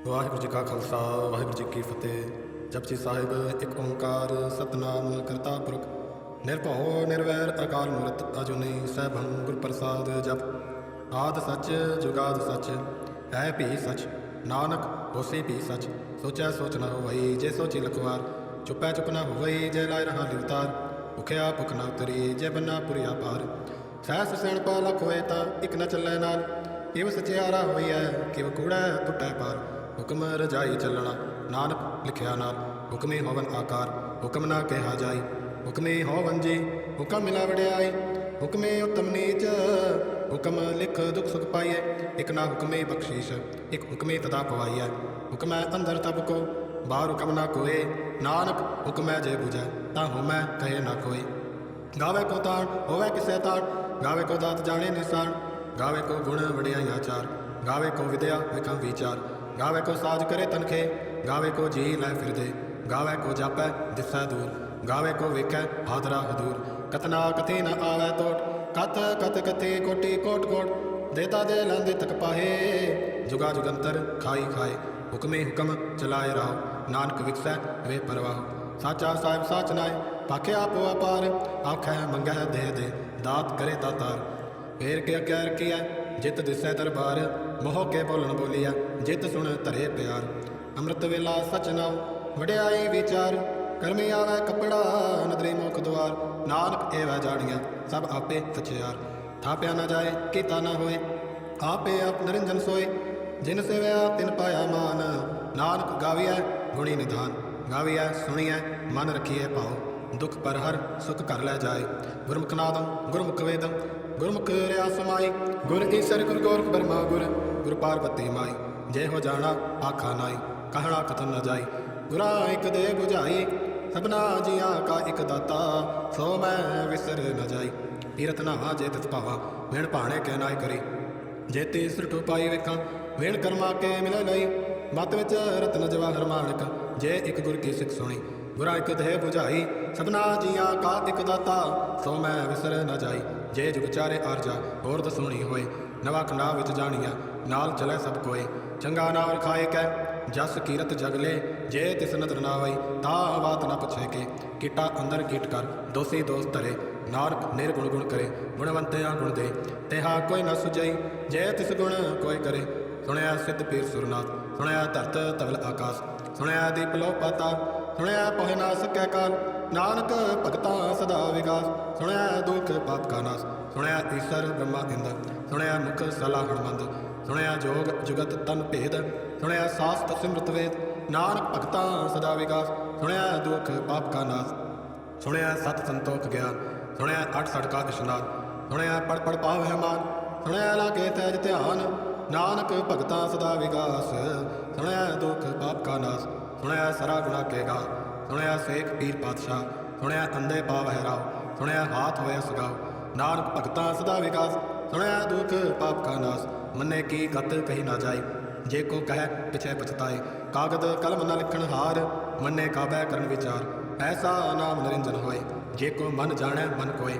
ਵਾਹਿਗੁਰੂ ਜੀ ਕਾ ਖਾਲਸਾ ਵਾਹਿਗੁਰੂ ਜੀ ਕੀ ਫਤਿਹ। ਜਪਜੀ ਸਾਹਿਬ ਇੱਕ ਓੰਕਾਰ ਸਤਨਾਮ ਕਰਤਾ ਪੁਰਖ ਨਿਰਭਉ ਨਿਰਵੈਰ ਅਕਾਲ ਮੂਰਤ ਅਜੂਨੀ ਸੈਭੰ ਗੁਰ ਪ੍ਰਸਾਦ। ਜਪ ਆਦ ਸੱਚ ਜੁਗਾਦ ਸੱਚ ਹੈ ਭੀ ਸੱਚ ਨਾਨਕ ਹੋਸੀ ਭੀ ਸੱਚ। ਸੋਚੈ ਸੋਚ ਨ ਹੋਵਈ ਜੇ ਸੋਚੀ ਲਖਵਾਰ ਚੁੱਪੈ ਚੁੱਪ ਨ ਹੋਵਈ ਜੇ ਲਾਇ ਰਹਾ ਲਿਵਤਾਰ। ਭੁਖਿਆ ਭੁਖ ਨ ਉਤਰੀ ਜੇ ਬੰਨਾ ਪੁਰੀਆ ਪਾਰ। ਸਹਿਸ ਸਿਆਣਪਾ ਲਖ ਹੋਏ ਤਾਂ ਇੱਕ ਨ ਚੱਲੈ ਨਾਲ। ਕਿਵ ਸਚਿਆਰਾ ਹੋਈਐ ਕਿਵ ਕੂੜੈ ਟੁੱਟੈ ਪਾਰ। ਹੁਕਮ ਰਜਾਈ ਚੱਲਣਾ ਨਾਨਕ ਲਿਖਿਆ ਨਾਲ। ਹੁਕਮੇ ਹੋਵਨ ਆਕਾਰ ਹੁਕਮ ਨਾ ਕਿਹਾ ਜਾਈ। ਹੁਕਮੇ ਹੋਵਨ ਜੀ ਹੁਕਮ ਮਿਲਾ ਵਡਿਆਈ। ਹੁਕਮੇ ਉਤਮ ਨੀਚ ਹੁਕਮ ਲਿਖ ਦੁਖ ਸੁਖ ਪਾਈਐ। ਇੱਕ ਨਾ ਹੁਕਮੇ ਬਖਸ਼ੀਸ਼ ਇੱਕ ਹੁਕਮੇ ਤਦਾ ਪਵਾਈਐ। ਹੁਕਮੈ ਅੰਦਰ ਤਬ ਕੋ ਬਾਹਰ ਹੁਕਮ ਨਾ ਕੋਏ। ਨਾਨਕ ਹੁਕਮੈ ਜੇ ਬੁਝੈ ਤਾਂ ਹੋਮੈ ਕਹੇ ਨਾ ਕੋਏ। ਗਾਵੇ ਕੋ ਤਾਣ ਹੋਵੇ ਕਿਸੇ ਤਾਣ ਗਾਵੇ ਕੋ ਦਾਤ ਜਾਣੇ ਨਿਸਾਨ। ਗਾਵੇ ਕੋ ਗੁਣ ਵਡਿਆਈ ਆਚਾਰ ਗਾਵੇ ਕੋ ਵਿਦਿਆ ਵਿਖਮ ਵਿਚਾਰ। ਗਾਵੇ ਕੋ ਸਾਜ करे तनखे गावे को जी लै फिरदे। गावे को जापै दिसै दूर गावे को वेखै हादरा हदूर। कतना कथे न आवै तोट कथ कथ कथे कोटि कोट कोट। देता दे लैंदे तक पाहे जुगा जुगंतर खाई खाए। हुक्मे हुक्म चलाए राहो नानक विकसै वे परवाह। साचा साहिब साच नाय पाखे आपो अपार। आखै मंगै दे दे दात करे दातार। फेर के कैर किया जित दिसै दरबार। मोह के बोलन बोलिया जित सुन धरे प्यार। अमृत वेला सच नाम वड्याई विचार। कर्मी आवे कपड़ा नदरी मुख द्वार। नानक एवै जाड़ियाँ सब आपे सचियार। थाप्या न जाए कीता न होए आपे आप निरंजन सोए। जिन सेवया तिन पाया मान नानक गाविया गुणी निधान। गाविया सुनिया मन रखिए पाओ दुख पर हर सुख कर लै जाए। गुरमुख नादम गुरमुख वेदम गुरमुख रिया समाई। गुर ईसर गुर गोरख ब्रह्मा गुर गुर पार्वती माई। जय हो जाना आखा नाई कहना कथन न जाई। गुरा एक दे बुझाई सबना जिया का एक दाता सो मैं विसर न जाई। तीरथ नहा जे तित पावा वेण भाणे के नाई करी। जेती सुरटू पाई वेखा वेण कर्मा के मिले लई। मत विच रत्न जवाहर माणक जे एक गुर की सिख सुनी। गुरा एक देह बुझाई सबना जिया का एक दाता सो मैं विसर न जाई। जे जुग चारे आरजा होर दसूणी होए नवा खंडा विच जानिया नाल चले सब कोए। चंगा नाम खाए कै जस कीरत जग ले जे तिस नदर ना वई ता बात न पुछे के। कीटा अंदर कीट कर दोषी दोष धरे नानक निर्गुण गुण करे। गुणवंतिया गुण दे तेहा कोई न सुझई जे तिस गुण कोई करे। सुनया सिद्ध पीर सुरनाथ सुनया धरत तवल आकाश। सुनया दीप लो पाताल सुनया पोहे ना सकै काल। नानक भगता सदा विकास सुनया दुख पाप का नाश। सुनया ईश्वर ब्रह्मा इंद्र सुनया मुख सलाहण मंद। सुनया जोग जुगत तन भेद सुनया शास्त्र सिमृत वेद। नानक भगता सदा विकास सुनया दुख पाप का नाश। सुनया सत संतोख ज्ञान सुनया अठ सठ का इशनान। सुनया पढ़ पढ़ पाव है मान सुनया लागे तैज ध्यान। नानक भगता सदा विकास सुनया दुख पाप का नाश। सुनया सरा गुणा के गा सुनया शेख पीर पातशाह। सुनया अंधे पाव है राव सुनया हाथ होया सगाओ। नानक भगता सदा विकास सुनया दुख पाप का नाश। मन्ने की गत कही ना जाए जे को कह पिछे पछताए। कागद कलम न लिखण हार मन्ने काबे करन विचार। ऐसा नाम निरंजन होए जे को मन जाने मन कोय।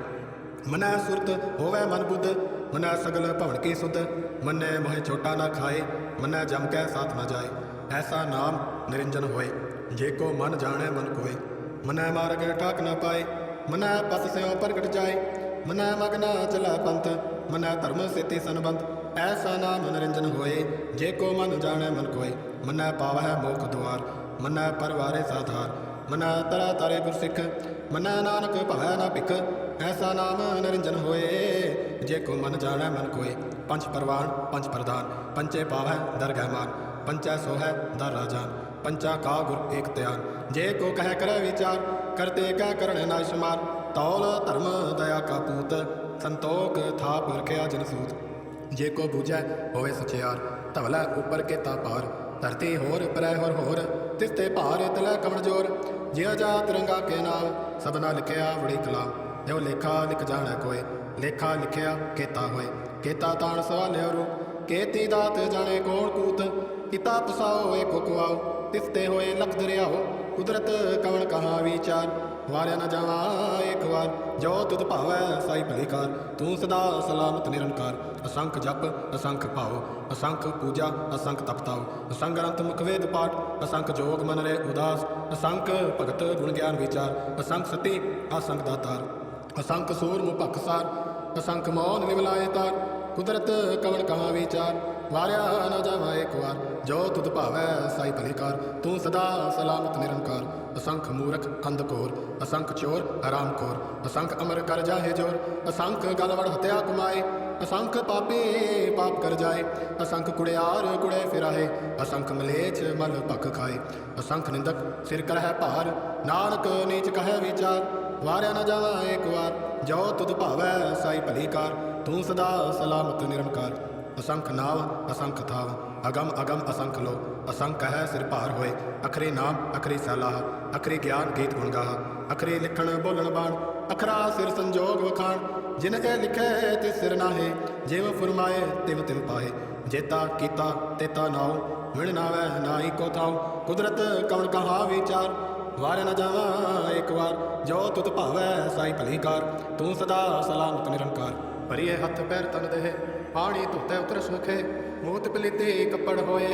मनै सुरत होवे मन बुद्ध मनै सगल भवन की सुध। मन्ने मोहे छोटा न खाए मन्नै जम कै साथ न जाए। ऐसा नाम निरंजन होए जे को मन जाने मन कोय। मनै मार्ग ठाक न पाए मनै पस स्यों प्रगट जाए। मनै मग न चलै पंथ मनै धर्म सेती संबंध। ऐसा नाम निरंजन होए जे को मन जाने मन कोय। मनै पावै मोख द्वार मनै परवारे साधार। मनै तरै तारे गुर सिख मनै नानक भवै न भिख। ऐसा नाम निरंजन होए जे को मन जाने मन कोय। पंच परवान पंच प्रधान पंचे पावै दरगह मान। पंचै सोहै दर राजान पंचा का गुर एक त्यान। जे को कह करे विचार करते कह करण नाय शुमार। तौल धर्म दया का पूत संतोख थाप रखिया जन सूत। जे को बूझै होवे सचियार धवलै ऊपर के ता पार। धरती होर परै होर तिसते भार तलै कमर जोर। जिया जा तिरंगा के नाम सबना लिखिया बड़ी कलाम। जो लेखा लिख जाने कोय लेखा लिखिया केता होए। केता ताण सवालिया रूप केती दात जाने कौन कूत। पिता पसाओ एको कुआओ तिसते होए लख दरियाओ। कुदरत कवन कहाँ विचार ਵਾਰਿਆ ਨਾ ਜਾਵਾਂ ਇੱਕ ਵਾਰ, ਜੋ ਤੁਧ ਭਾਵੈ ਸਾਈ ਭਲੀ ਕਾਰ। ਤੂੰ ਸਦਾ ਸਲਾਮਤ ਨਿਰੰਕਾਰ, ਅਸੰਖ ਜਪ ਅਸੰਖ ਭਾਉ, ਅਸੰਖ ਪੂਜਾ ਅਸੰਖ ਤਪਤਾਉ, ਅਸੰਖ ਗ੍ਰੰਥ ਮੁਖ ਵੇਦ ਪਾਠ, ਅਸੰਖ ਜੋਗ ਮਨ ਰੇ ਉਦਾਸ, ਅਸੰਖ ਭਗਤ ਗੁਣ ਗਿਆਨ ਵਿਚਾਰ, ਅਸੰਖ ਸਤੀ ਅਸੰਖ ਦਾਤਾਰ, ਅਸੰਖ ਸੂਰਮ ਭਖਸਾਰ, ਅਸੰਖ ਮੌਨ ਨਿਵਲਾਏ ਤਾਰ। ਕੁਦਰਤ ਕਵਣ ਕਹਾਂ ਵਿਚਾਰ, ਵਾਰਿਆ ਨਾ ਜਾਵਾਂ ਇੱਕ ਵਾਰ, ਜੋ ਤੁਧ ਭਾਵੈ ਸਾਈ ਭਲੀ ਕਾਰ। ਤੂੰ ਸਦਾ ਸਲਾਮਤ ਨਿਰੰਕਾਰ, ਅਸੰਖ ਮੂਰਖ ਅੰਧ ਘੋਰ, ਅਸੰਖ ਚੋਰ ਹਰਾਮ ਖੋਰ, ਅਸੰਖ ਅਮਰ ਕਰ ਜਾਹੇ ਜੋਰ, ਅਸੰਖ ਗਲ ਵੜ ਹਤਿਆ ਕਮਾਏ, ਅਸੰਖ ਪਾਪੀ ਪਾਪ ਕਰ ਜਾਏ, ਅਸੰਖ ਕੁੜਿਆਰ ਕੁੜੇ ਫਿਰਾਏ, ਅਸੰਖ ਮਲੇਛ ਮਲ ਭਖ ਖਾਏ, ਅਸੰਖ ਨਿੰਦਕ ਸਿਰ ਕਰਹਿ ਭਾਰ, ਨਾਨਕ ਨੀਚ ਕਹੈ ਵਿਚਾਰ। ਵਾਰਿਆ ਨਾ ਜਾਵਾਂ ਇੱਕ ਵਾਰ, ਜੋ ਤੁਧ ਭਾਵੈ ਸਾਈ ਭਲੀ ਕਾਰ। ਤੂੰ ਸਦਾ ਸਲਾਮਤ ਨਿਰੰਕਾਰ, ਅਸੰਖ ਨਾਵ ਅਸੰਖ ਥਾਵ, ਅਗਮ ਅਗਮ ਅਸੰਖ ਲੋ, ਅਸੰਖ ਹੈ ਸਿਰ ਭਾਰ ਹੋਏ। ਅਖਰੀ ਨਾਮ ਅਖਰੀ ਸਲਾਹ, ਅਖਰੀ ਗਿਆਨ ਗੀਤ ਗੁਣ ਗਾਹ, ਅਖਰੀ ਲਿਖਣ ਬੋਲਣ ਬਾਣ, ਅਖਰਾ ਸਿਰ ਸੰਜੋਗ ਵਖਾਣ। ਜਿਨ ਇਹ ਲਿਖੇ ਤਿਸ ਸਿਰ ਨਾਹੇ, ਜਿਵ ਫੁਰਮਾਏ ਤਿਵ ਤਿਵ ਪਾਏ। ਜੇਤਾ ਕੀਤਾ ਤੇਤਾ ਨਾਉ, ਵਿਣ ਨਾਵੈ ਨਾਹੀ ਕੋ ਥਾਉ। ਕੁਦਰਤ ਕਵਣ ਕਹਾ ਵਿਚਾਰ, ਵਾਰਿਆ ਨਾ ਜਾਵਾਂ ਇੱਕ ਵਾਰ, ਜੋ ਤੁਧ ਭਾਵੈ ਸਾਈ ਭਲੀ ਕਾਰ। ਤੂੰ ਸਦਾ ਸਲਾਮਤ ਨਿਰੰਕਾਰ, ਭਰੀਏ ਹੱਥ ਪੈਰ ਤਨ ਦੇਹ, ਪਾਣੀ ਧੋਤੇ ਉਤਰ ਸੁਖੇ। ਮੂਤ ਪਲੀਤੀ ਕੱਪੜ ਹੋਏ,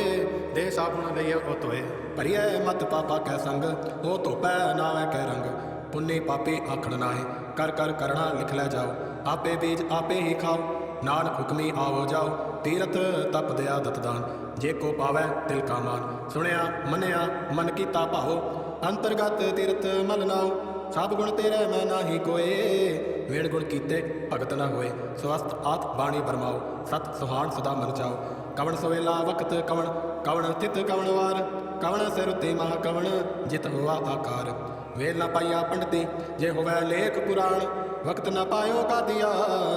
ਦੇ ਸਾਬੁਣ ਲਈਏ ਉਹ ਧੋਏ। ਭਰੀਏ ਮਤ ਪਾਪਾ ਕੈ ਸੰਗ, ਉਹ ਧੋਪੈ ਨਾਵੈ ਕੈ ਰੰਗ। ਪੁੰਨੀ ਪਾਪੀ ਆਖਣ ਨਾਹੇ, ਕਰ ਕਰ ਕਰਣਾ ਲਿਖ ਲੈ ਜਾਓ। ਆਪੇ ਬੀਜ ਆਪੇ ਹੀ ਖਾਓ, ਨਾਨਕ ਹੁਕਮੀ ਆਵੋ ਜਾਓ। ਤੀਰਥ ਤਪ ਦਿਆ ਦਤਦਾਨ, ਜੇ ਕੋ ਪਾਵੈ ਤਿਲ ਕਾ ਮਾਨ। ਸੁਣਿਆ ਮੰਨਿਆ ਮਨ ਕੀਤਾ ਭਾਉ, ਅੰਤਰਗਤ ਤੀਰਥ ਮਲ ਨਾਉ। ਸਭ ਗੁਣ ਤੇਰੇ ਮੈਂ ਨਾਹੀ ਕੋਏ, ਵੇੜ ਗੁਣ ਕੀਤੇ ਭਗਤ ਨਾ ਹੋਏ। ਸਵਸਤ ਆਤ ਬਾਣੀ ਬਰਮਾਓ, ਸਤ ਸੁਹਾਣ ਸਦਾ ਮਨ ਜਾਓ। ਕਵਣ ਸਵੇਲਾ ਵਕਤ ਕਵਣ, ਕਵਣ ਤਿਤ ਕਵਣ ਵਾਰ। ਕਵਣ ਸਿਰ ਤੇ ਮਹਾ ਕਵਣ, ਜਿਤ ਹੋਆ ਆਕਾਰ। ਵੇਲ ਨਾ ਪਾਈਆ ਪੰਡਤੀ, ਜੇ ਹੋਵੈ ਲੇਖ ਪੁਰਾਣ। ਵਕਤ ਨਾ ਪਾਇਓ ਕਾਦੀਆ,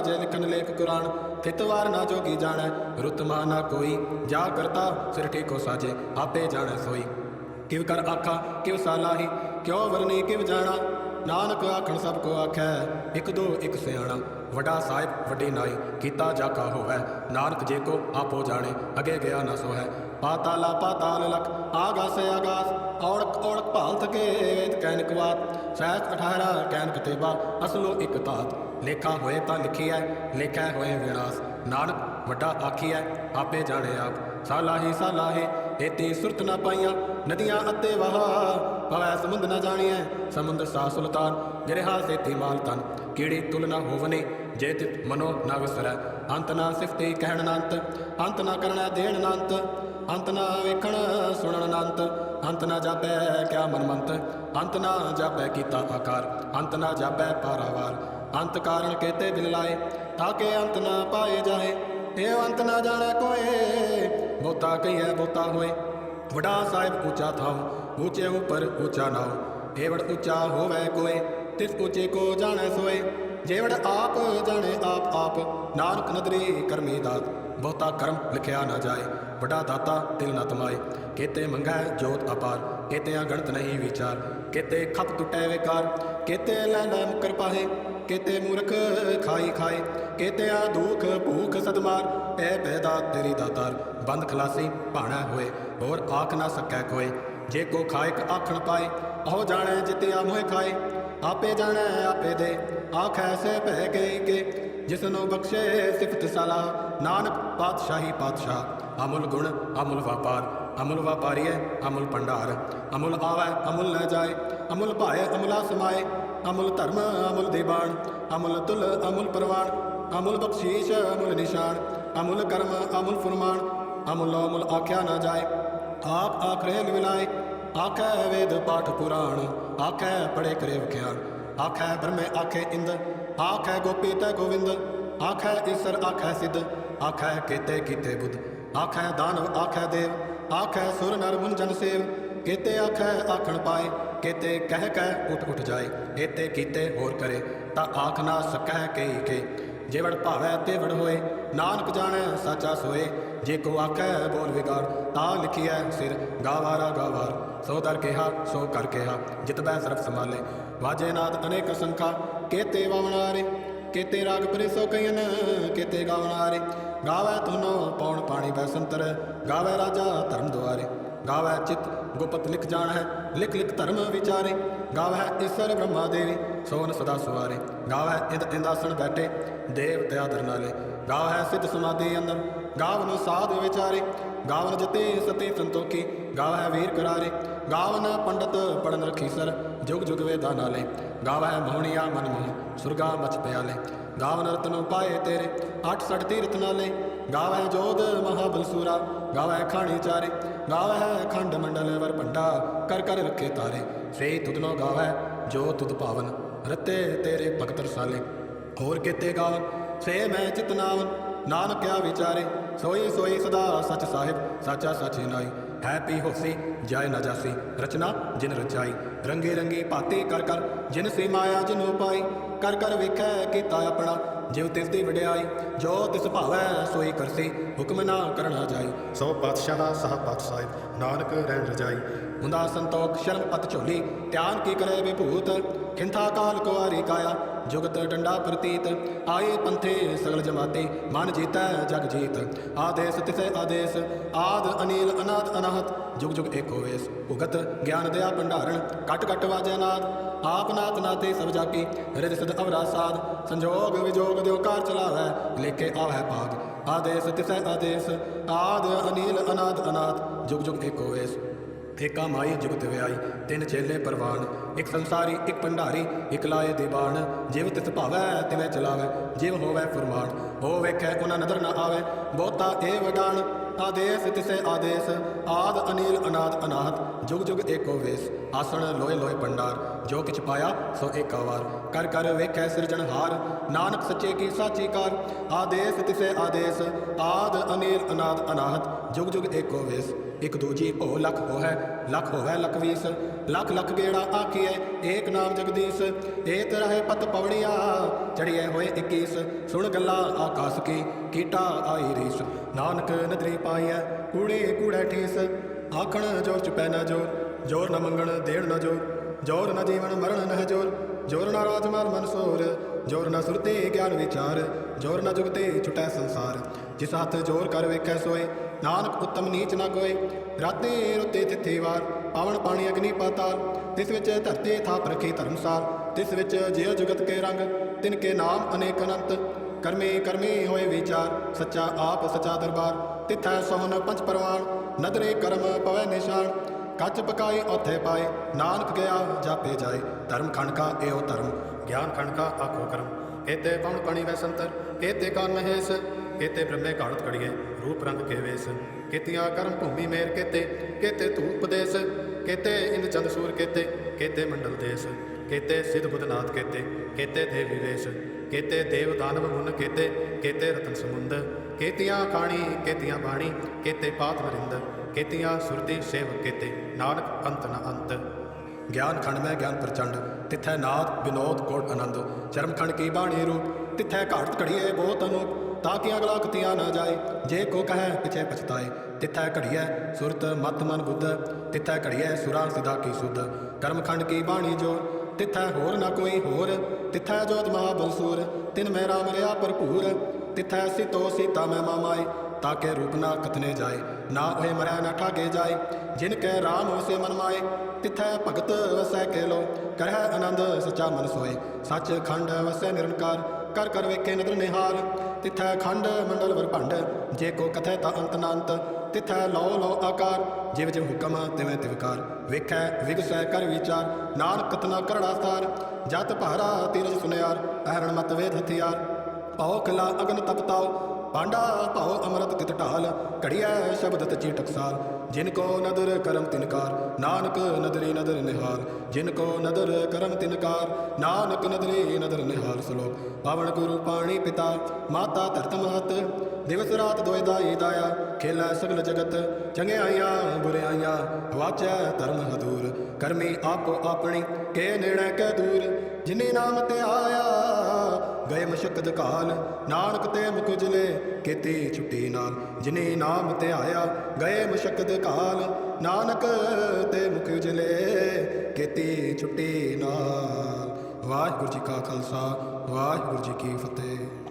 ਜੇ ਲਿਖਨ ਲੇਖ ਕੁਰਾਨ। ਥਿਤ ਵਾਰ ਨਾ ਜੋਗੀ ਜਾਣੈ, ਰੁਤ ਮਾ ਨਾ ਕੋਈ। ਜਾ ਕਰਤਾ ਸਿਰ ਠੀਕੋ ਸਾਜੇ, ਆਪੇ ਜਾਣੈ ਸੋਈ। ਕਿਵ ਕਰ ਆਖਾ ਕਿਵ ਸਾਲਾਹੀ, ਕਿਉ ਵਰਨੀ ਕਿਵ ਜਾਣਾ। ਨਾਨਕ ਆਖਣ ਸਭ ਕੋ ਆਖੈ, ਇੱਕ ਦੋ ਇੱਕ ਸਿਆਣਾ। ਵੱਡਾ ਸਾਹਿਬ ਵੱਡੀ ਨਾਈ, ਕੀਤਾ ਜਾਕਾ ਹੋਵੈ। ਨਾਨਕ ਜੇ ਕੋ ਆਪੋ ਜਾਣੇ, ਅਗੇ ਗਿਆ ਨਾ ਸੋਹੈ। ਪਾਤਾਲਾ ਪਾਤਾਲ ਲਖ, ਆਗਾਸ ਆਗਾਸ। ਔੜਕ ਔੜਕ ਭਾਲ ਥਕੇ, ਵੇਦ ਕੈਨਿਕ ਵਾਤ। ਸਹਿਜ 18 ਕੈਨਿਕ ਤੇਬਾ, ਅਸਲੋ ਇੱਕ ਧਾਤ। ਲੇਖਾ ਹੋਏ ਤਾਂ ਲਿਖੀਐ, ਲੇਖੈ ਹੋਏ ਵਿਨਾਸ਼। ਨਾਨਕ ਵੱਡਾ ਆਖੀਐ, ਆਪੇ ਜਾਣੇ ਆਪ। ਸਾਲਾਹੀ ਸਾਲਾਹੇ, ਏਤੀ ਸੁਰਤ ਨਾ ਪਾਈਆਂ। ਨਦੀਆਂ ਅਤੇ ਵਹਾ, ਪਵੈ ਸਮੁੰਦ ਨਾ ਜਾਣੀਐ। ਸਮੁੰਦਰ ਸਾ ਸੁਲਤਾਨ, ਗਿਰਿਹਾ ਸੇਤੀ ਮਾਲ ਤਨ। ਕੀੜੀ ਤੁਲ ਨਾ ਹੋਵਨੇ, ਜੇ ਤਿਤ ਮਨੋ ਨਾ ਵਿਸਰੈ। ਅੰਤ ਨਾ ਸਿਫਤੀ ਕਹਿਣ ਨਾ ਅੰਤ, ਅੰਤ ਨਾ ਕਰਣਾ ਦੇਣ ਨਾ ਅੰਤ। ਅੰਤ ਨਾ ਵੇਖਣ ਸੁਣਨ ਨਾ ਅੰਤ, ਅੰਤ ਨਾ ਜਾਪੈ ਕਿਆ ਮਨਮੰਤ। ਅੰਤ ਨਾ ਜਾਪੈ ਕੀਤਾ ਆਕਾਰ, ਅੰਤ ਨਾ ਜਾਪੈ ਪਾਰਾਵਾਰ। ਅੰਤ ਕਾਰਨ ਕੇਤੇ ਦਿਲ ਲਾਏ, ਤਾਕੇ ਅੰਤ ਨਾ ਪਾਏ ਜਾਏ। ਇਹ ਅੰਤ ਨਾ ਜਾਣੈ ਕੋਏ, ਬਹੁਤਾ ਕਹੀਐ ਬਹੁਤਾ ਹੋਏ। ਵੱਡਾ ਸਾਹਿਬ ਉੱਚਾ ਥਾਉ, ਉੱਚੇ ਉੱਪਰ ਉੱਚਾ ਨਾਉ। ਏਵੜ ਉੱਚਾ ਹੋਵੈ ਕੋਏ, ਤਿਸ ਉੱਚੇ ਕੋ ਜਾਣੈ ਸੋਏ। ਜੇਵੜ ਆਪ ਜਾਣੇ ਆਪ ਆਪ, ਨਾਨਕ ਨਦਰੀ ਕਰਮੀ ਦਾਤ। ਬਹੁਤਾ ਕਰਮ ਲਿਖਿਆ ਨਾ ਜਾਏ, ਵੱਡਾ ਦਾਤਾ ਤਿਲ ਨਾ ਤਮਾਏ। ਕੇਤੇ ਮੰਗੈ ਜੋਤ ਅਪਾਰ, ਕੇਤਿਆਂ ਗਣਤ ਨਹੀਂ ਵਿਚਾਰ। ਕੇਤੇ ਖਪ ਟੁੱਟੈ ਵਿਕਾਰ, ਕੇਤੇ ਲੈ ਲੈ ਮੁਕਰ ਪਾਹੇ। ਕੇਤੇ ਮੂਰਖ ਖਾਈ ਖਾਏ, ਕੇਤਿਆਂ ਦੁਖ ਭੂਖ ਸਦਮਾਰ। ਐ ਪੈਦਾ ਤੇਰੀ ਦਾਤਾਰ, ਬੰਦ ਖਲਾਸੀ ਭਾਣਾ ਹੋਏ। ਹੋਰ ਆਖ ਨਾ ਸਕੈ ਕੋਏ, ਜੇ ਕੋ ਖਾਇਕ ਆਖਣ ਪਾਏ। ਆਹੋ ਜਾਣੈ ਜਿਤਿਆ ਮੋਹਿ ਖਾਏ, ਆਪੇ ਜਾਣੈ ਆਪੇ ਦੇ। ਆਖੈ ਸੇ ਭੈ ਗਈ ਕੇ, ਜਿਸਨੂੰ ਬਖਸ਼ੇ ਸਿਫਤ ਸਲਾਹ। ਨਾਨਕ ਪਾਤਸ਼ਾਹੀ ਪਾਤਸ਼ਾਹ, ਅਮੁਲ ਗੁਣ ਅਮੁਲ ਵਪਾਰ। ਅਮੁਲ ਵਪਾਰੀਐ ਅਮੁਲ ਭੰਡਾਰ, ਅਮੁਲ ਆਵੈ ਅਮੁਲ ਲੈ ਜਾਏ। ਅਮੁਲ ਭਾਏ ਅਮੁਲਾ ਸਮਾਏ, ਅਮੁਲ ਧਰਮ ਅਮੁਲ ਦੀਬਾਨ। ਅਮੁਲ ਤੁਲ ਅਮੁਲ ਪ੍ਰਵਾਨ, ਅਮੁਲ ਬਖਸ਼ੀਸ਼ ਅਮੁਲ ਨਿਸ਼ਾਨ। ਅਮੁਲ ਕਰਮ ਅਮੁਲ ਫੁਰਮਾਨ, ਅਮੁਲ ਅਮੁਲ ਆਖਿਆ ਨਾ ਜਾਏ। ਆਖ ਆਖ ਰਹੇ ਵਿਲਾਏ, ਆਖੈ ਵੇਦ ਪਾਠ ਪੁਰਾਣ। ਆਖੈ ਪੜੇ ਕਰੇ ਵਿਖਿਆਨ, ਆਖੈ ਬ੍ਰਹਮੇ ਆਖੇ ਇੰਦ। ਆਖੈ ਗੋਪੀ ਤੈ ਗੋਵਿੰਦ, ਆਖੈ ਈਸਰ ਆਖੈ ਸਿੱਧ। ਆਖੈ ਕੇਤੇ ਕੀਤੇ ਬੁੱਧ, ਆਖੈ ਦਾਨਵ ਆਖੈ ਦੇਵ। ਆਖੈ ਸੁਰ ਨਰ ਮੁਨ ਜਨ ਸੇਵ, ਕੇਤੇ ਆਖੈ ਆਖਣ ਪਾਏ। ਕੇਤੇ ਕਹਿ ਕਹਿ ਉਠ ਉਠ ਜਾਏ, ਏਤੇ ਕੀਤੇ ਹੋਰ ਕਰੇ। ਤਾਂ ਆਖ ਨਾ ਸਕੈ ਕਈ ਕੇ, ਜੇਵੜ ਭਾਵੈ ਤੇਵੜ ਹੋਏ। ਨਾਨਕ ਜਾਣੈ ਸਾਚਾ ਸੋਏ, ਜੇ ਕੋ ਆਖੈ ਬੋਲ ਵਿਗਾੜ। ਤਾ ਲਿਖੀਐ ਸਿਰ ਗਾਵਾਰਾ ਗਾਵਾਰ, ਸੋ ਦਰ ਕਿਹਾ ਸੋ ਕਰ ਕਿਹਾ। ਜਿਤਬੈ ਸਰਬ ਸੰਭਾਲੇ, ਵਾਜੇ ਨਾਦ ਅਨੇਕ ਸੰਖਾ। ਕੇਤੇ ਵਾਵਣਾਰੇ, ਕੇਤੇ ਰਾਗ ਪ੍ਰਿਸੋ ਕਈਨ। ਕੇਤੇ ਗਾਵਣਾਰੇ, ਗਾਵੈ ਤੁਨੋ ਪੌਣ ਪਾਣੀ ਬੈਸੰਤਰ। ਗਾਵੈ ਰਾਜਾ ਧਰਮ ਦੁਆਰੇ, गावै चित गुपत लिख जान है, लिख लिख धर्म विचारे। गावै ईश्वर ब्रह्मा देवी सोन सदा सुवारे। गावै इंद इंदासन बैठे देव दया धरनाले। गावै सिद्ध समाधि अंदर गावन साध विचारे। गावन जते सती संतोखी गावै वीर करारे। गावन पंडित पढ़न रखीसर जुग जुग वेदा नाले। गावै मोहनिया मन मोह सुरगा मच प्याले। गावन रतन पाए तेरे 8 तीर्थ नाले। गावै जोध महाबलसूरा गावै खाणी चारे। गावै खंड मंडल वर भंडा कर कर रखे तारे। से तुदनो गावै जो तुद पावन रते तेरे भगत रसाले। होर केते गावन से मैं चितनावन नानक क्या विचारे। सोई सोई सदा सच साहिब साचा साची नाई। है पी होसी जाय न जासी रचना जिन रचाई। रंगी रंगी भाती कर कर जिन सी माया जिन उपाई। कर कर वेखै कीता अपना जिव तिस दी वड्याई। जो तिस भावै सोई करसी हुक्म ना करना जाई। सौ पातशाह सह पात साहिब नानक रहन रजाई। हुंदा संतोख शर्म पत झोली ध्यान की करे विभूत। खिंथा काल कुआरी काया जुगत डंडा प्रतीत। आए पंथे सगल जमाती मन जीतै जग जीत। आदेश तिसे आदेश आद अनिल अनाद अनाहत जुग जुग एको वेश। भुगत ज्ञान दया भंडारण कट कट वाजै नाद। आप नाथ नाते सब जाकी हृदय सद अवरा साध। संजोग विजोग द्यो कार चलावै लेके आवै पाग। आदेश तिसै आदेश आद अनिल अनाद अनाथ जुग जुग एको वेश। एका माई जुगत व्याई तिन चेले परवान। एक संसारी एक भंडारी एक लाए दीवान। जिव तिस भावै तिवै चलावै जिव होवै फुरमान। हो वेखै उना नदर न आवे बहुता ए वडान। आदेश तिसे आदेश आद अनिल अनाद अनाथ जुग जुग एको वेश। आसन लोए लोए भंडार जो किछ पाया सो एका वार। कर कर वेखै सिरजनहार नानक सच्चे की साची कार। आदेश तिसे आदेश आद अनिल अनाद अनाहत जुग जुग एको वेश। एक दूजी भो लख होवै लख होवै लख वीस। लख लख गेड़ा आखिए एक नाम जगदीश। एत रहे पत पवड़िया चढ़िए होए 21। सुन गल्ला आकाश की कीटा आई रीस। नानक नदरी पाइए कूड़े कूड़े ठीस। आखण जोर चुपै न जोर जोर न मंगण देण न जोर। जोर न जीवन मरण न जोर जोर न राजमाल मनसोर। जोर न सुरते ज्ञान विचार जोर न जुगते छुटै संसार। जिस हाथ जोर कर वेखै सोए नानक उत्तम नीच न कोय। राते रुते तिथि वार पावन पानी अग्नि पाताल। तिस विच धरती थाप रखी धर्मसाल। तिस विच जियो जुगत के रंग तिनके नाम अनेक अनंत। कर्मी कर्मी होए विचार सच्चा आप सच्चा दरबार। तिथै सोहन पंच परवान नदरे कर्म पवै निशान। कच पकाई औथे पाए नानक गया जापे जाए। धर्म खंड का एओ धर्म ज्ञान खंड का आखो कर्म। केते पवन पणि वै संतर केते कान महेश। केते ब्रह्मे घाड़त कड़िए रूप रंग के वेश। केतिया कर्म भूमि मेर केते केते धूप देश। केते इंद चंद सूर केते केते मंडल देश। केते सिद्ध बुधनाथ केते केते देव विवेश। केते देव दानव मुन केते केते रतन समुंद। केतिया खाणी केतिया बाणी केते पात वरिंद। केतिया सुरती सेवक केते नानक अंत न अंत। ज्ञान खंड में ज्ञान प्रचंड तिथै नाद विनोद कोट आनंद। चरम खंड की बाणी रूप तिथै घाट घड़िए बहुत अनूप। ताकि अगला कतिया न जाए जे को कहे पिछे पछताए। तिथै घड़िए सुरत मत मन बुद्ध तिथै घड़िए सुरा सिधा की सुध। कर्म खंड की बाणी जोर तिथै होर न कोई होर। तिथै जोत महाबलसूर तिन में राम रया भरपूर। तिथै सीतो सीता में मामाए ताके रूप ना कथने जाए। ना ओहे मरै न ठागे जाए जिनके राम वसे मन माए। तिथै भगत वसै केलो करह आनंद सच्चा मन सोए। सच खंड वसै निरंकार कर कर वेखे नदर निहाल। तिथै खंड मंडल वर भंड जे को कथै ता अंत न अंत। तिथै लो लो आकार जिव जिव हुक्म तिवें तिवकार। वेखै विगसै कर विचार नानक कतना करड़ा सार। जत भारा तीरज सुनियार अहरण मत वेद हथियार। पाओ किला अगन तपताओ पांडा पाओ अमृत तित ढाल। घड़िया शब्द तची टकसाल जिनको नदर करम तिनकार। नानक नदरी नदर निहाल जिनको नदर करम तिनकार। नानक नदरी नदर निहाल। श्लोक पावन गुरु पाणी पिता माता धरत महत। दिवस रात दोए दाई दाया खेला सगल जगत। चंगे आइया बुरे आइया वाचै धर्म हदूर। कर्मी आपो अपनी के नेड़े कै दूर। जिनी नाम ते आया गए मशक्कत काल। नानक ते मुख उजले केती छुट्टी नाल। जिनी नाम ते आया गए मशक्कत काल। नानक ते मुख उजले केती छुट्टी नाल। वाहिगुरू जी का खालसा वाहिगुरू जी की फतेह।